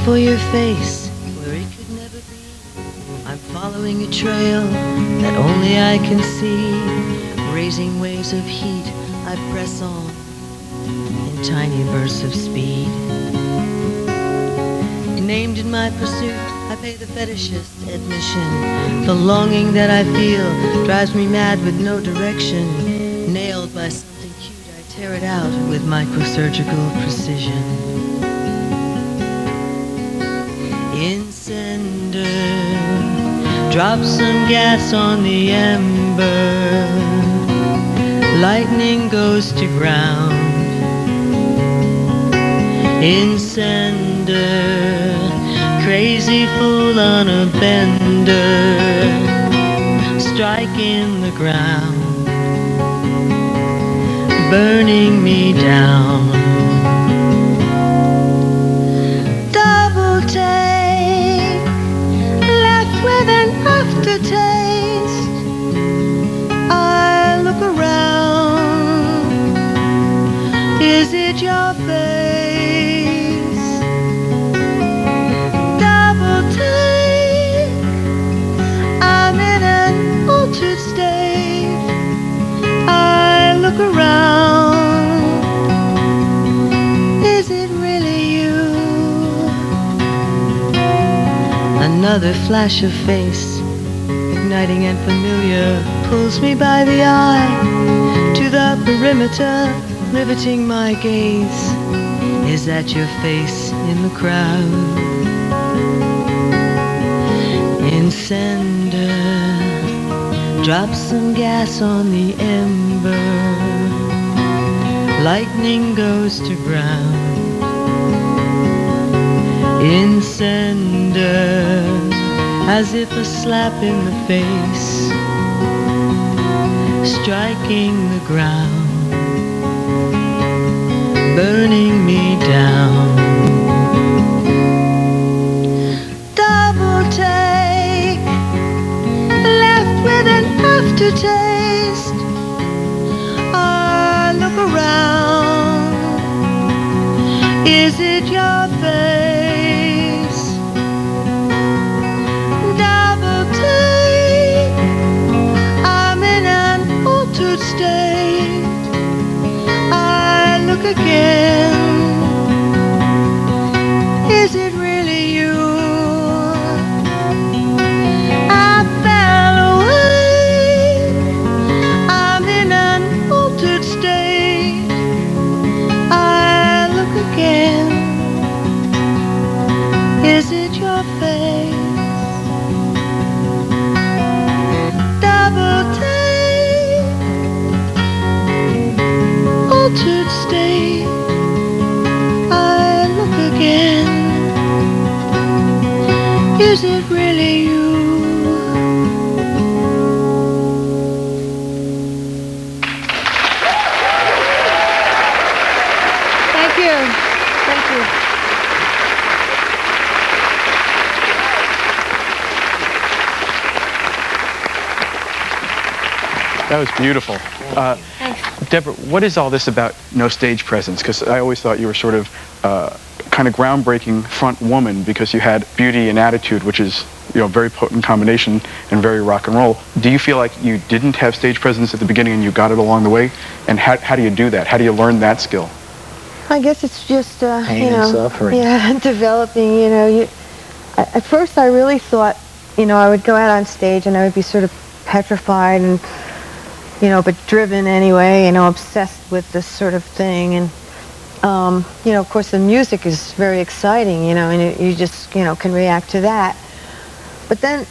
for your face where it could never be. I'm following a trail that only I can see. Raising waves of heat, I press on in tiny bursts of speed. Named in my pursuit, I pay the fetishist admission. The longing that I feel drives me mad with no direction. Nailed by something cute, I tear it out with microsurgical precision. Incender, drop some gas on the ember. Lightning goes to ground. Incender, crazy fool on a bender, striking the ground, burning me down. Double take, left with an aftertaste. I look around, is it your face? Around, is it really you? Another flash of face, igniting and familiar, pulls me by the eye to the perimeter, riveting my gaze. Is that your face in the crowd? Incender, drop some gas on the ember. Lightning goes to ground. Incender, as if a slap in the face, striking the ground, burning me down. Double take, left with an aftertaste. I look around, is it your face? Double take, I'm in an altered state. I look again, is it really you? I fell away, I'm in an altered state. I look again, is it your face? Double take, altered state. I look again, is it really you? Thank you. Thank you. That was beautiful. Deborah, what is all this about no stage presence? Because I always thought you were sort of kind of groundbreaking front woman because you had beauty and attitude, which is, you know, very potent combination and very rock and roll. Do you feel like you didn't have stage presence at the beginning and you got it along the way? And how do you do that? How do you learn that skill? I guess it's just, Pain you know, and suffering. yeah, developing, you know. At first I really thought, you know, I would go out on stage and I would be sort of petrified and, you know, but driven anyway, you know, obsessed with this sort of thing. And, you know, of course the music is very exciting, you know, and you just, you know, can react to that. But then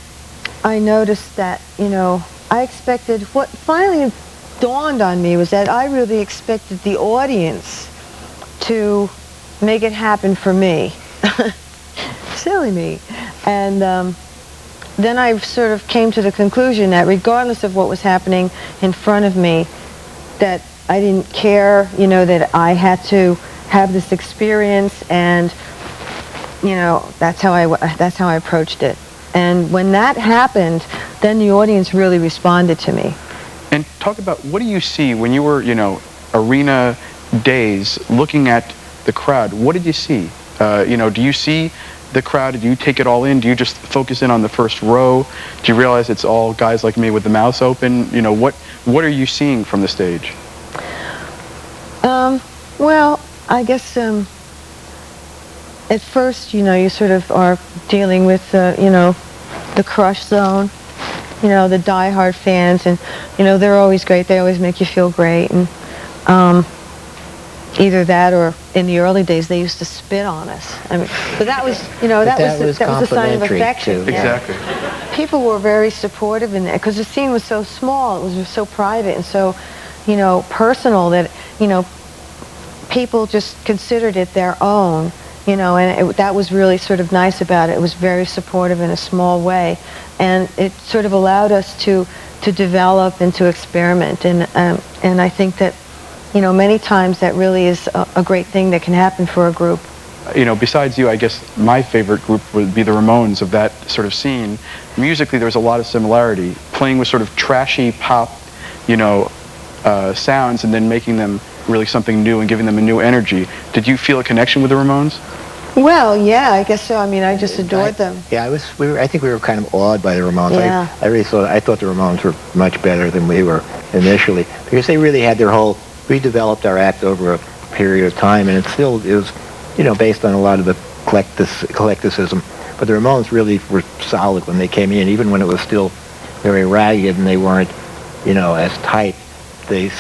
I noticed that, you know, I expected, what finally dawned on me was that I really expected the audience to make it happen for me. Silly me. And then I sort of came to the conclusion that regardless of what was happening in front of me, that I didn't care, you know, that I had to have this experience, and, you know, that's how I approached it. And when that happened, then the audience really responded to me. And talk about, what do you see when you were, you know, arena days, looking at the crowd? What did you see? You know, do you see the crowd? Do you take it all in? Do you just focus in on the first row? Do you realize it's all guys like me with the mouths open? You know, what are you seeing from the stage? Well, I guess at first, you know, you sort of are dealing with, you know, the crush zone, you know, the diehard fans, and, you know, they're always great. They always make you feel great, and either that or in the early days they used to spit on us. I mean, but that was, you know, that was a sign of affection. Too. Yeah. Exactly. People were very supportive in that because the scene was so small, it was so private and so, you know, personal that, you know, people just considered it their own, you know, and that was really sort of nice about it. It was very supportive in a small way, and it sort of allowed us to develop and to experiment, and I think that, you know, many times that really is a great thing that can happen for a group. You know, besides you, I guess my favorite group would be the Ramones of that sort of scene. Musically, there was a lot of similarity, playing with sort of trashy pop, you know, sounds, and then making them really something new and giving them a new energy. Did you feel a connection with the Ramones? Well, yeah, I guess so. I mean, I just adored them. Yeah, I think we were kind of awed by the Ramones. Yeah. I thought the Ramones were much better than we were initially, because they really had their whole. We developed our act over a period of time, and it was, you know, based on a lot of the eclecticism. But the Ramones really were solid when they came in, even when it was still very ragged and they weren't, you know, as tight. The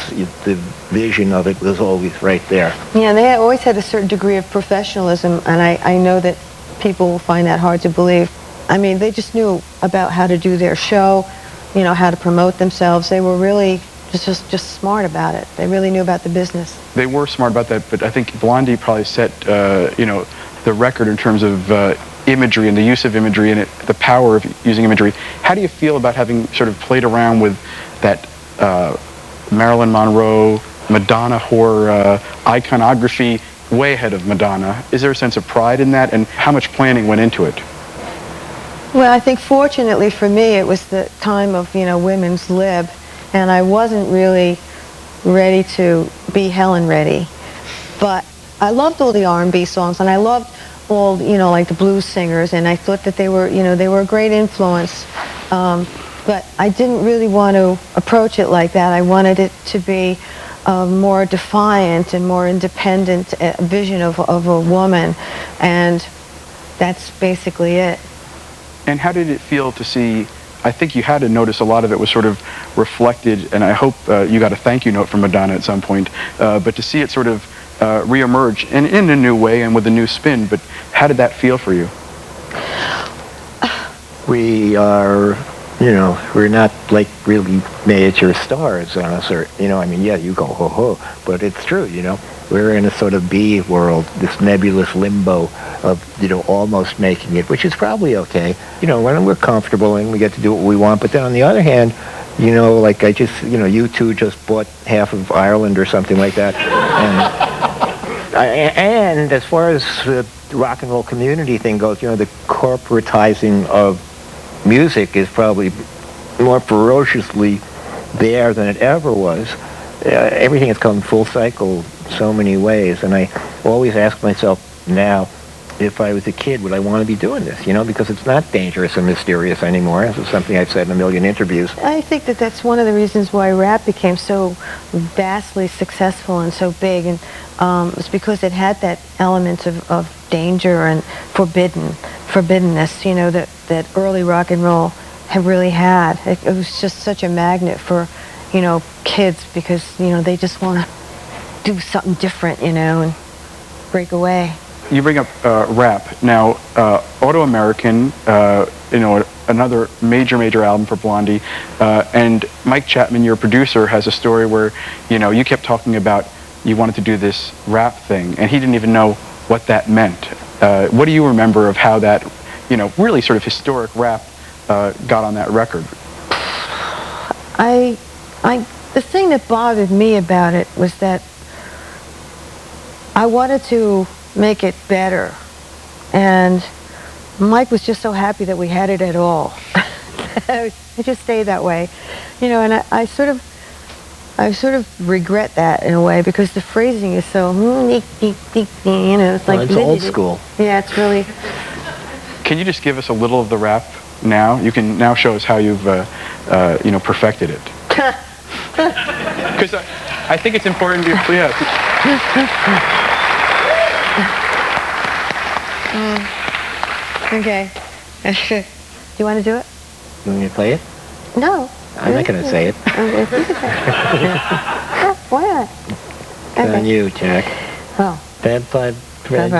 vision of it was always right there. Yeah, and they always had a certain degree of professionalism, and I know that people will find that hard to believe. I mean, they just knew about how to do their show, you know, how to promote themselves. They were really just smart about it. They really knew about the business. They were smart about that, but I think Blondie probably set, you know, the record in terms of imagery and the use of imagery and the power of using imagery. How do you feel about having sort of played around with that Marilyn Monroe, Madonna horror iconography way ahead of Madonna? Is there a sense of pride in that, and how much planning went into it? Well, I think fortunately for me, it was the time of, you know, women's lib, and I wasn't really ready to be Helen ready. But I loved all the R&B songs, and I loved all, you know, like the blues singers, and I thought that they were, you know, they were a great influence. But I didn't really want to approach it like that. I wanted it to be a more defiant and more independent vision of a woman, and that's basically it. And how did it feel to see, I think you had to notice a lot of it was sort of reflected, and I hope you got a thank you note from Madonna at some point, but to see it sort of reemerge in a new way and with a new spin, but how did that feel for you? We are, you know, we're not like really major stars on us, or, you know, I mean, yeah, you go ho ho, but it's true, you know. We're in a sort of B world, this nebulous limbo of, you know, almost making it, which is probably okay, you know, when we're comfortable and we get to do what we want. But then on the other hand, you know, like I just, you know, you two just bought half of Ireland or something like that. And as far as the rock and roll community thing goes, you know, the corporatizing of music is probably more ferociously there than it ever was. Everything has come full cycle so many ways, and I always ask myself now, if I was a kid, would I want to be doing this, you know, because it's not dangerous and mysterious anymore. This is something I've said in a million interviews. I think that that's one of the reasons why rap became so vastly successful and so big, and it's because it had that element of danger and forbiddenness, you know, that early rock and roll had really had. It was just such a magnet for, you know, kids, because, you know, they just want to do something different, you know, and break away. You bring up rap. Now, Auto-American, you know, another major album for Blondie, and Mike Chapman, your producer, has a story where, you know, you kept talking about you wanted to do this rap thing, and he didn't even know what that meant. What do you remember of how that, you know, really sort of historic rap got on that record? The thing that bothered me about it was that I wanted to make it better, and Mike was just so happy that we had it at all. It just stayed that way, you know, and I sort of regret that in a way, because the phrasing is so, you know, it's like, well, it's old school. Yeah, it's really, Can you just give us a little of the rap now? You can now show us how you've, perfected it. Because I think it's important to, yeah. Okay. Do you want to do it? You want me to play it? No. I'm not going to say it. Okay, you can say it. Yeah, why not? It's on you, Jack. Oh. Fab Five Freddy.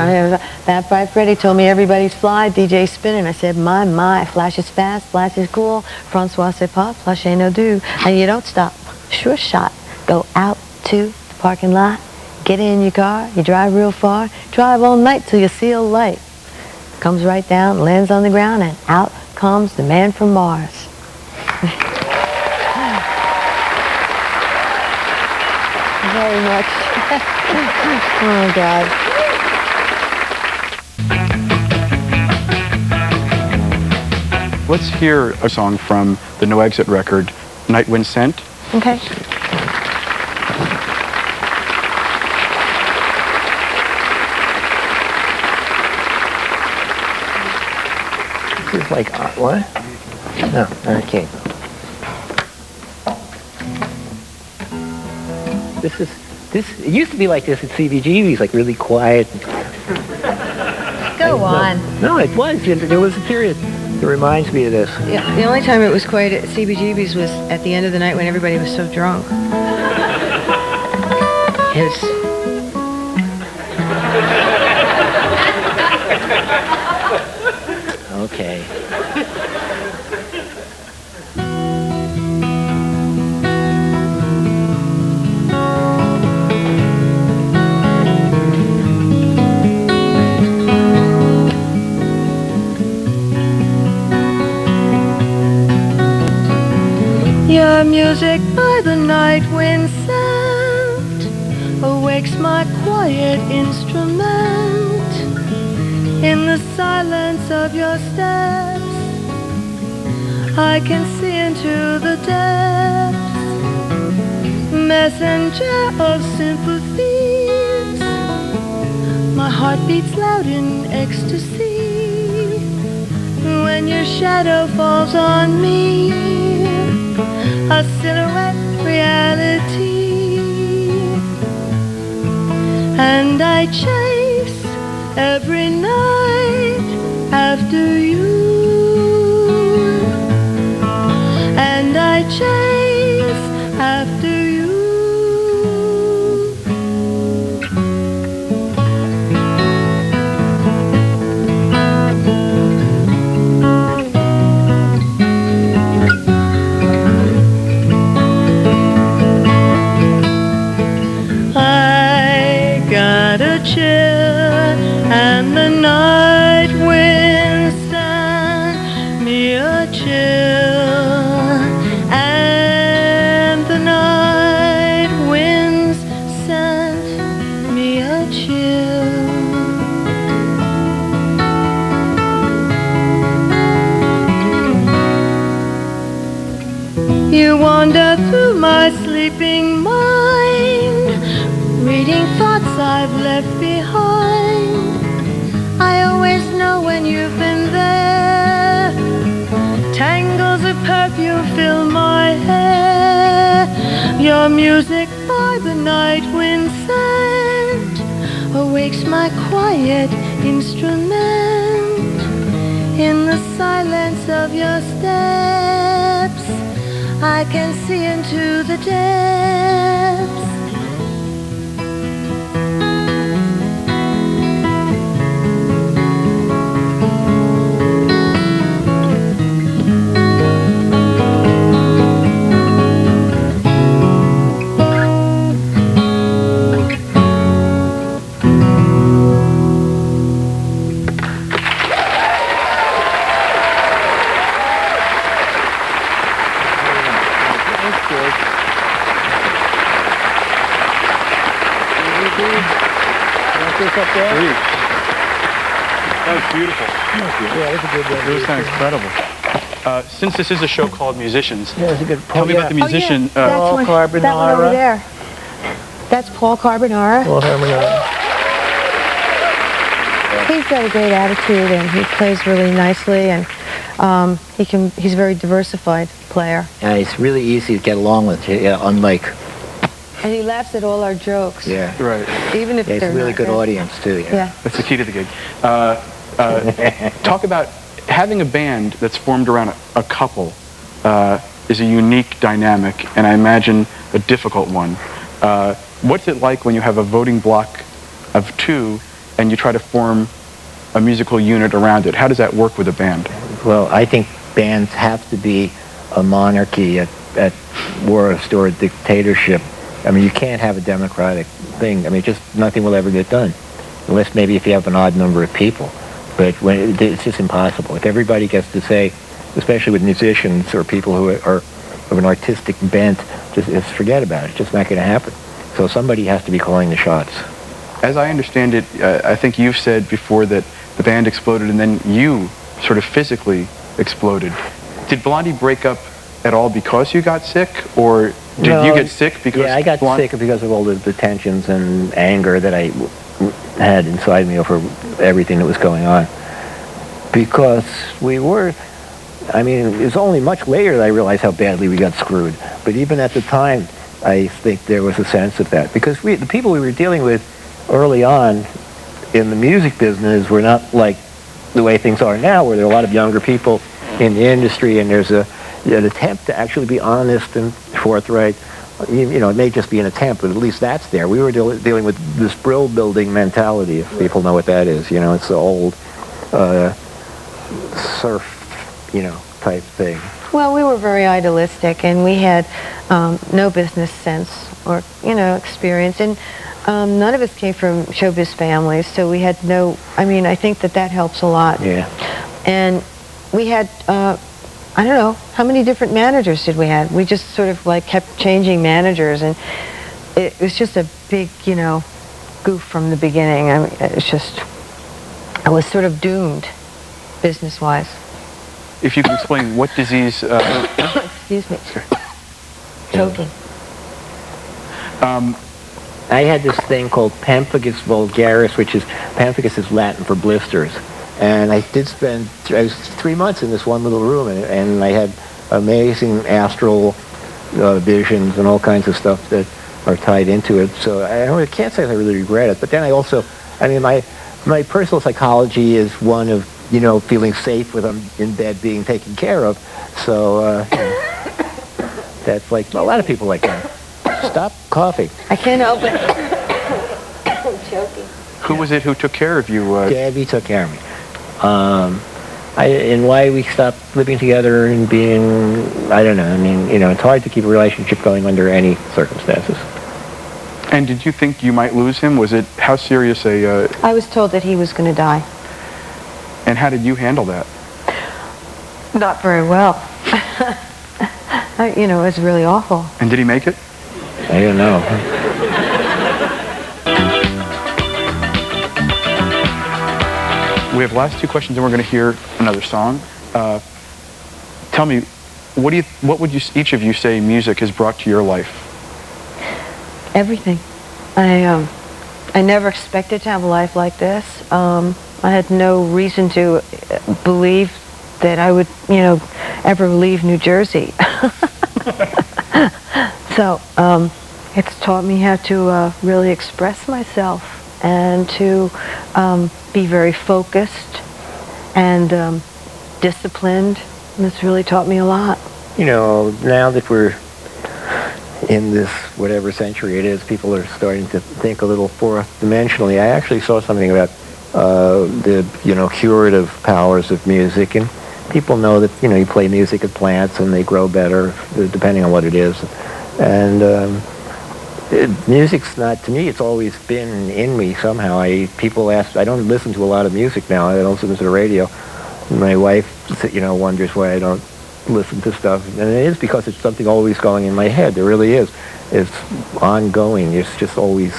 Fab Five Freddy told me everybody's fly, DJ spinning. I said, my, flash is fast, flash is cool. Francois c'est pas, flash ain't no do. And you don't stop. Sure shot. Go out to the parking lot, get in your car, you drive real far, drive all night till you see a light. Comes right down, lands on the ground, and out comes the man from Mars. Very much. Oh, God. Let's hear a song from the No Exit record, Night Wind Scent. Okay. This is like, what? No, okay. It used to be like this at CBGB's, like really quiet. Go on. No, it was. There was a period that reminds me of this. Yeah, the only time it was quiet at CBGB's was at the end of the night when everybody was so drunk. Yes. Okay. Your music by the night wind scent awakes my quiet instrument. In the silence of your steps, I can see into the depths. Messenger of sympathies, my heart beats loud in ecstasy. When your shadow falls on me, a silhouette reality, and I chase every night after you, and I chase after you. And the night wind sent me a chill, and the night winds sent me a chill. You wander through my sleeping mind, reading thoughts I've left behind. I always know when you've been there. Tangles of perfume fill my hair. Your music by the night wind scent awakes my quiet instrument. In the silence of your steps, I can see into the depths. That was beautiful. Yeah, that's a good one. It was incredible. Since this is a show called Musicians, Yeah, that's a good tell me about the musician. Paul Carbonara. That one over there. That's Paul Carbonara. Paul Carbonara. He's got a great attitude, and he plays really nicely, and he's a very diversified player. Yeah, it's really easy to get along with, unlike... And he laughs at all our jokes. Yeah. Right. Even if Yeah, it's they're a really not good good. audience, too. Yeah. That's the key to the gig. Talk about having a band that's formed around a couple is a unique dynamic, and I imagine a difficult one. What's it like when you have a voting block of two and you try to form a musical unit around it? How does that work with a band? Well, I think bands have to be a monarchy at worst, or a dictatorship. I mean, you can't have a democratic thing. I mean, just nothing will ever get done, unless maybe if you have an odd number of people. But it's just impossible. If everybody gets to say, especially with musicians or people who are of an artistic bent, just forget about it. It's just not going to happen. So somebody has to be calling the shots. As I understand it, I think you've said before that the band exploded and then you sort of physically exploded. Did Blondie break up at all because you got sick, or did you get sick because... Yeah, I got sick because of all the tensions and anger that I had inside me over everything that was going on. Because it was only much later that I realized how badly we got screwed. But even at the time, I think there was a sense of that. Because the people we were dealing with early on in the music business were not like the way things are now, where there are a lot of younger people in the industry, and there's an attempt to actually be honest and forthright. You know, it may just be an attempt, but at least that's there. We were dealing with this brill building mentality, if people know what that is. You know, it's the old surf, type thing. Well, we were very idealistic, and we had no business sense or, experience. And none of us came from showbiz families, so we had I think that helps a lot. Yeah. And we had, I don't know, how many different managers did we have? We just sort of kept changing managers, and it was just a big, goof from the beginning. I mean, I was sort of doomed, business-wise. If you can explain what disease... Excuse me. Choking. I had this thing called pemphigus vulgaris, pemphigus is Latin for blisters. And I was 3 months in this one little room, and I had amazing astral visions and all kinds of stuff that are tied into it. So I can't say I really regret it. But then my personal psychology is one of, feeling safe with them in bed being taken care of. So that's like a lot of people like that. Stop coughing. I can't help it. I'm choking. Who was it who took care of you? Debbie took care of me. And why we stopped living together and being, I don't know. I mean, it's hard to keep a relationship going under any circumstances. And did you think you might lose him? Was it, how serious I was told that he was going to die. And how did you handle that? Not very well. It was really awful. And did he make it? I don't know. We have last two questions, and we're going to hear another song. Tell me, what would each of you say music has brought to your life? Everything. I never expected to have a life like this. I had no reason to believe that I would, ever leave New Jersey. So it's taught me how to really express myself and to be very focused and disciplined. And it's really taught me a lot. Now that we're in this whatever century it is, people are starting to think a little fourth dimensionally. I actually saw something about the curative powers of music, and people know that you play music at plants and they grow better depending on what it is. And music's not, to me, it's always been in me somehow. People ask, I don't listen to a lot of music now. I don't listen to the radio. My wife, wonders why I don't listen to stuff, and it is because it's something always going in my head. There really is. It's ongoing. There's just always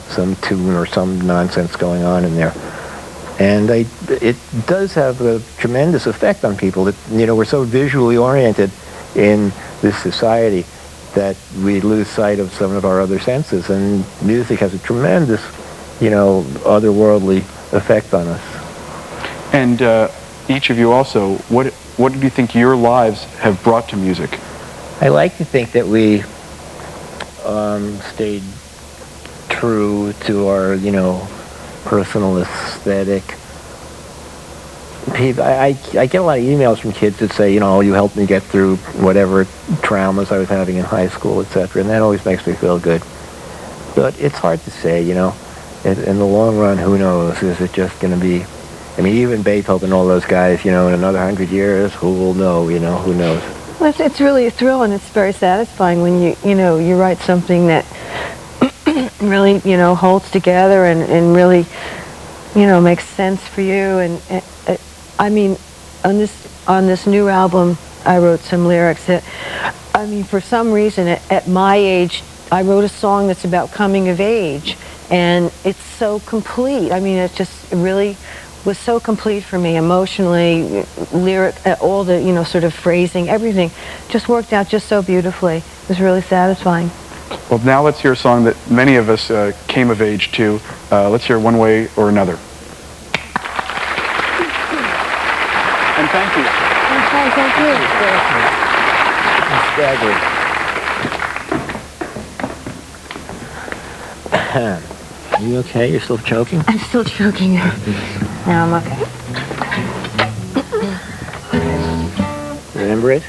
some tune or some nonsense going on in there. And it does have a tremendous effect on people. We're so visually oriented in this society that we lose sight of some of our other senses. And music has a tremendous, otherworldly effect on us. And each of you also, what do you think your lives have brought to music? I like to think that we stayed true to our, personal aesthetic. I get a lot of emails from kids that say, you helped me get through whatever traumas I was having in high school, etc., and that always makes me feel good. But it's hard to say, in the long run, who knows? Is it just going to be, even Beethoven and all those guys, in another 100 years, who will know, who knows? Well, it's really a thrill, and it's very satisfying when you write something that really, holds together and really, makes sense for you. And on this new album, I wrote some lyrics that, for some reason, at my age, I wrote a song that's about coming of age, and it's so complete. It just really was so complete for me emotionally, lyric, all the, sort of phrasing, everything just worked out just so beautifully. It was really satisfying. Well, now let's hear a song that many of us came of age to. Let's hear One Way or Another. And thank you. Okay, thank you. Are you okay? You're still choking? I'm still choking. No, I'm okay. Remember it?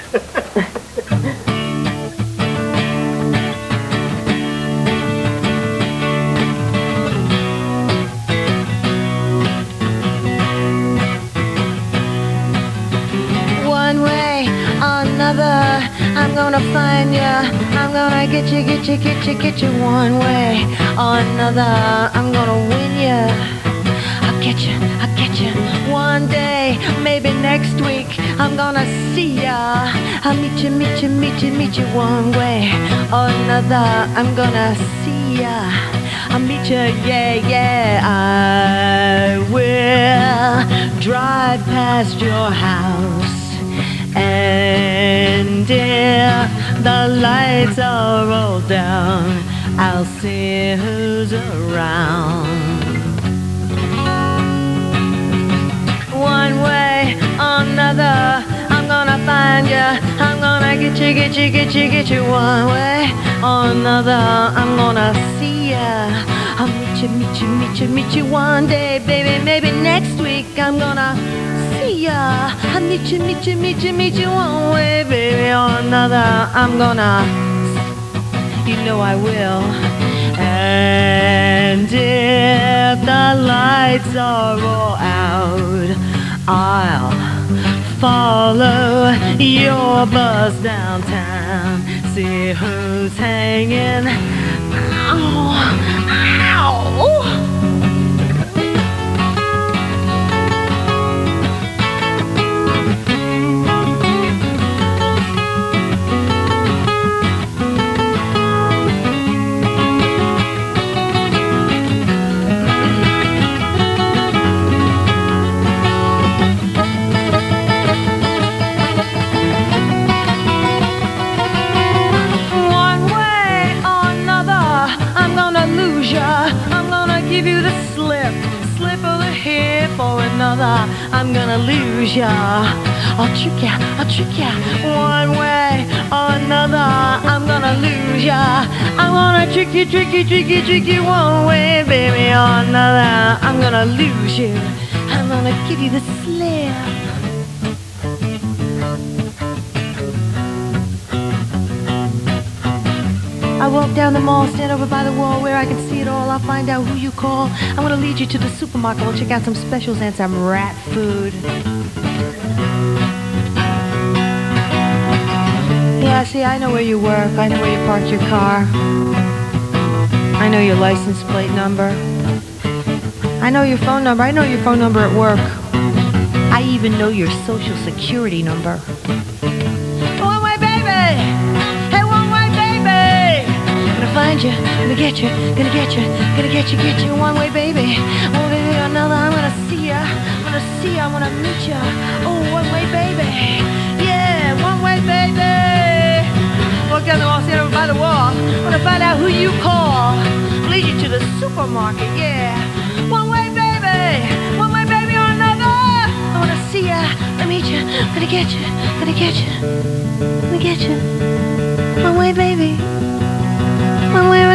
One way or another, I'm gonna find ya. I'm gonna get you. One way or another, I'm gonna win ya. I'll get you. One day, maybe next week, I'm gonna see ya. I'll meet you. One way or another, I'm gonna see ya. I'll meet you, yeah. I will drive past your house, and if the lights are all down, I'll see who's around. One way or another, I'm gonna find ya. I'm gonna get you. One way or another, I'm gonna see ya. I'll meet you one day, baby. Maybe next week I'm gonna see ya. I'll meet you one way, baby, or another. I'm gonna, I will. And if the lights are all out, I'll follow your bus downtown, see who's hanging. Ow! Give you the slip of the hip or another, I'm gonna lose ya. I'll trick ya, one way or another, I'm gonna lose ya. I wanna trick you one way, baby, or another, I'm gonna lose you. I'm gonna give you the slip. I walk down the mall, stand over by the wall where I can see it all. I'll find out who you call. I'm gonna lead you to the supermarket. We'll check out some specials and some rat food. Yeah, see, I know where you work. I know where you parked your car. I know your license plate number. I know your phone number. I know your phone number at work. I even know your social security number. One way, baby! Hey, one way, baby! Gonna find you, gonna get you, one way, baby. One way, baby, another, I'm gonna see ya, I'm gonna meet ya. Oh, one way, baby. Yeah, one way, baby. Walk down the wall, stand over by the wall. Wanna find out who you call. Lead you to the supermarket, yeah. One way, baby. Gonna get you, gonna get you, gonna get you. One way, baby. One way,